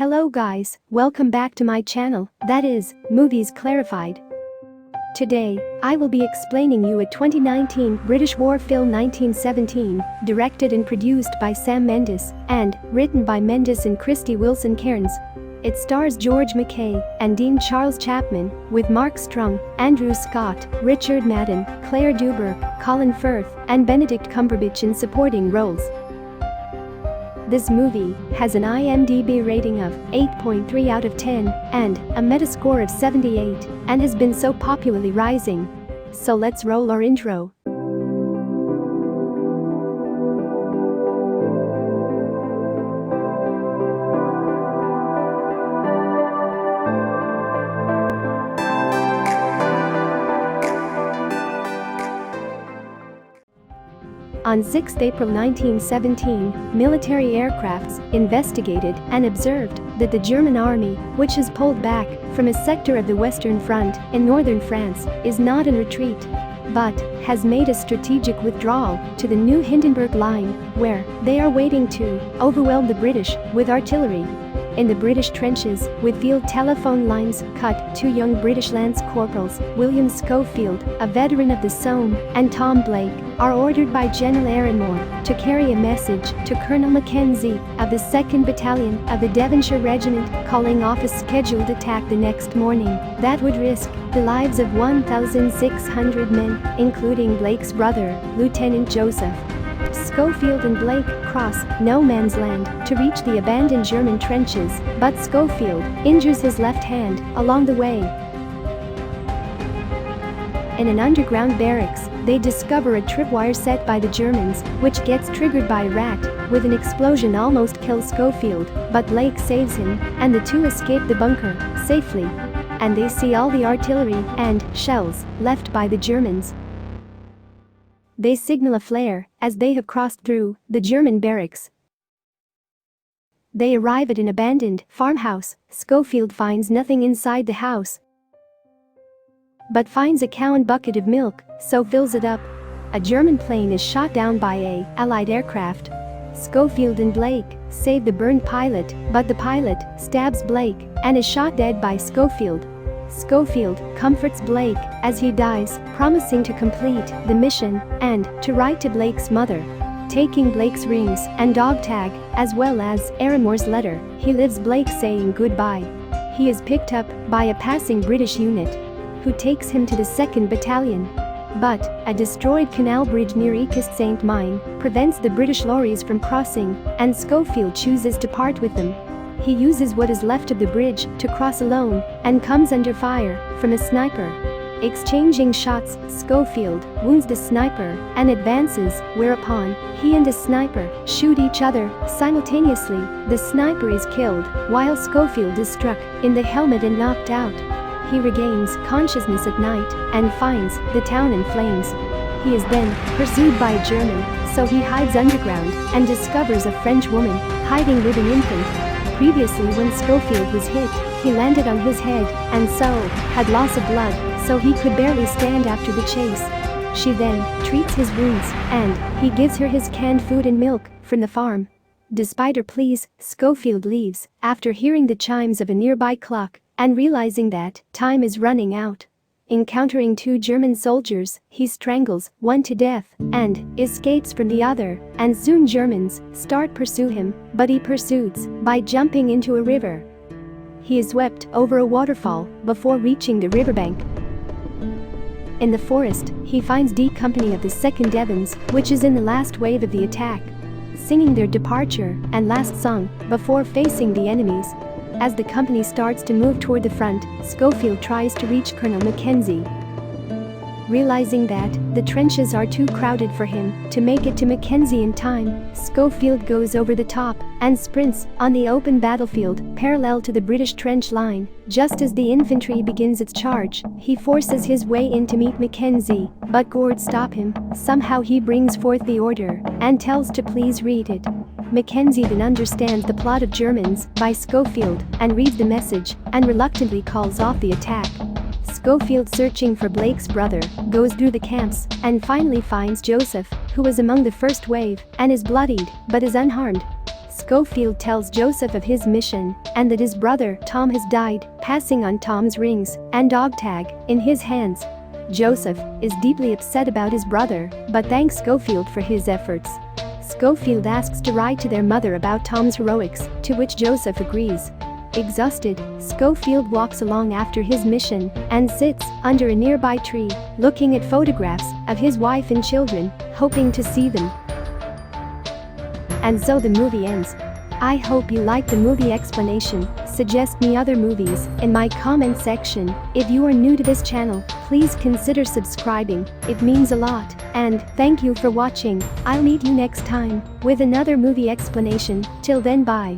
Hello guys, welcome back to my channel, that is, Movies Clarified. Today, I will be explaining you a 2019 British war film 1917, directed and produced by Sam Mendes, and written by Mendes and Christy Wilson Cairns. It stars George Mackay and Dean Charles Chapman, with Mark Strong, Andrew Scott, Richard Madden, Claire Dubur, Colin Firth, and Benedict Cumberbatch in supporting roles. This movie has an IMDb rating of 8.3 out of 10 and a Metascore of 78 and has been so popularly rising. So let's roll our intro. On 6 April 1917, military aircrafts investigated and observed that the German army, which has pulled back from a sector of the Western Front in northern France, is not in retreat, but has made a strategic withdrawal to the new Hindenburg Line, where they are waiting to overwhelm the British with artillery. In the British trenches, with field telephone lines cut, two young British Lance Corporals, William Schofield, a veteran of the Somme, and Tom Blake, are ordered by General Ehrenmoor to carry a message to Colonel Mackenzie of the 2nd Battalion of the Devonshire Regiment, calling off a scheduled attack the next morning that would risk the lives of 1,600 men, including Blake's brother, Lieutenant Joseph. Schofield and Blake cross no man's land to reach the abandoned German trenches, but Schofield injures his left hand along the way. In an underground barracks, they discover a tripwire set by the Germans, which gets triggered by a rat, with an explosion almost kills Schofield, but Blake saves him, and the two escape the bunker safely. And they see all the artillery and shells left by the Germans. They signal a flare as they have crossed through the German barracks. They arrive at an abandoned farmhouse. Schofield finds nothing inside the house, but finds a cow and bucket of milk, so fills it up. A German plane is shot down by a Allied aircraft. Schofield and Blake save the burned pilot, but the pilot stabs Blake and is shot dead by Schofield. Schofield comforts Blake as he dies, promising to complete the mission and to write to Blake's mother. Taking Blake's rings and dog tag, as well as Ehrenmoor's letter, he leaves Blake saying goodbye. He is picked up by a passing British unit, who takes him to the 2nd Battalion. But a destroyed canal bridge near East Saint-Mine prevents the British lorries from crossing, and Schofield chooses to part with them. He uses what is left of the bridge to cross alone and comes under fire from a sniper. Exchanging shots, Schofield wounds the sniper and advances, whereupon he and the sniper shoot each other simultaneously. The sniper is killed while Schofield is struck in the helmet and knocked out. He regains consciousness at night and finds the town in flames. He is then pursued by a German, so he hides underground and discovers a French woman hiding with an infant. Previously, when Schofield was hit, he landed on his head and so had loss of blood, so he could barely stand after the chase. She then treats his wounds and he gives her his canned food and milk from the farm. Despite her pleas, Schofield leaves after hearing the chimes of a nearby clock and realizing that time is running out. Encountering two German soldiers, he strangles one to death and escapes from the other, and soon Germans start pursue him, but he pursues by jumping into a river. He is swept over a waterfall before reaching the riverbank. In the forest, he finds D Company of the 2nd Devons, which is in the last wave of the attack, singing their departure and last song before facing the enemies. As the company starts to move toward the front, Schofield tries to reach Colonel Mackenzie. Realizing that the trenches are too crowded for him to make it to Mackenzie in time, Schofield goes over the top and sprints on the open battlefield parallel to the British trench line. Just as the infantry begins its charge, he forces his way in to meet Mackenzie, but Gord stops him. Somehow he brings forth the order and tells to please read it. Mackenzie then understands the plot of Germans by Schofield and reads the message and reluctantly calls off the attack. Schofield, searching for Blake's brother, goes through the camps and finally finds Joseph, who was among the first wave and is bloodied but is unharmed. Schofield tells Joseph of his mission and that his brother, Tom, has died, passing on Tom's rings and dog tag in his hands. Joseph is deeply upset about his brother, but thanks Schofield for his efforts. Schofield asks to write to their mother about Tom's heroics, to which Joseph agrees. Exhausted, Schofield walks along after his mission and sits under a nearby tree, looking at photographs of his wife and children, hoping to see them. And so the movie ends. I hope you liked the movie explanation. Suggest me other movies in my comment section. If you are new to this channel, please consider subscribing, it means a lot. And thank you for watching. I'll meet you next time with another movie explanation. Till then, bye.